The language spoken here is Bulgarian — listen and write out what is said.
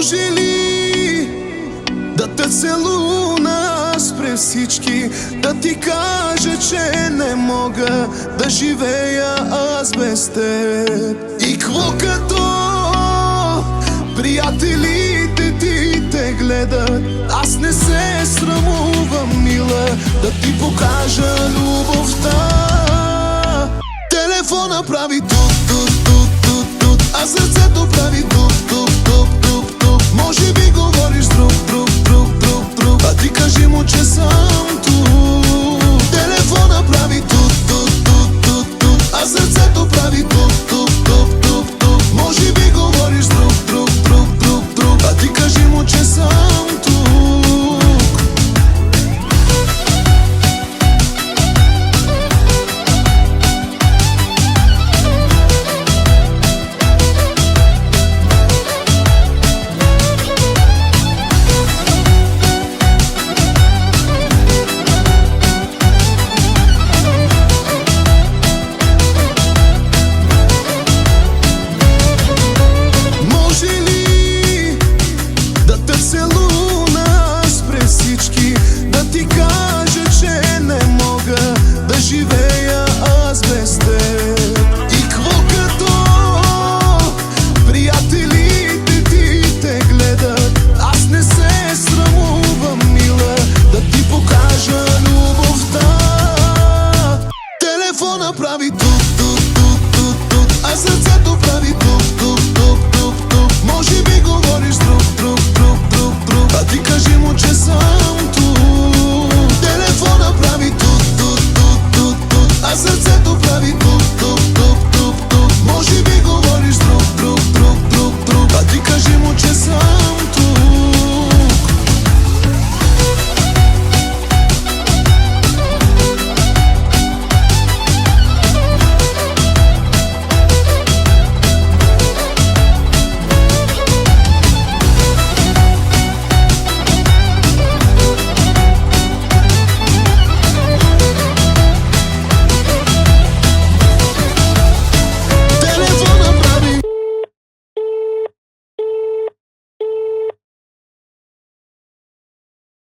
Може ли да те целуна спред всички, да ти кажа, че не мога да живея аз без теб? И кво като приятелите ти те гледат, аз не се срамувам, мила, да ти покажа любовта. Телефона прави тут, а сърцето прави туп. Може би говориш друг, а ти кажи му, че съм тук. Телефона прави тут, а сърцето прави туп.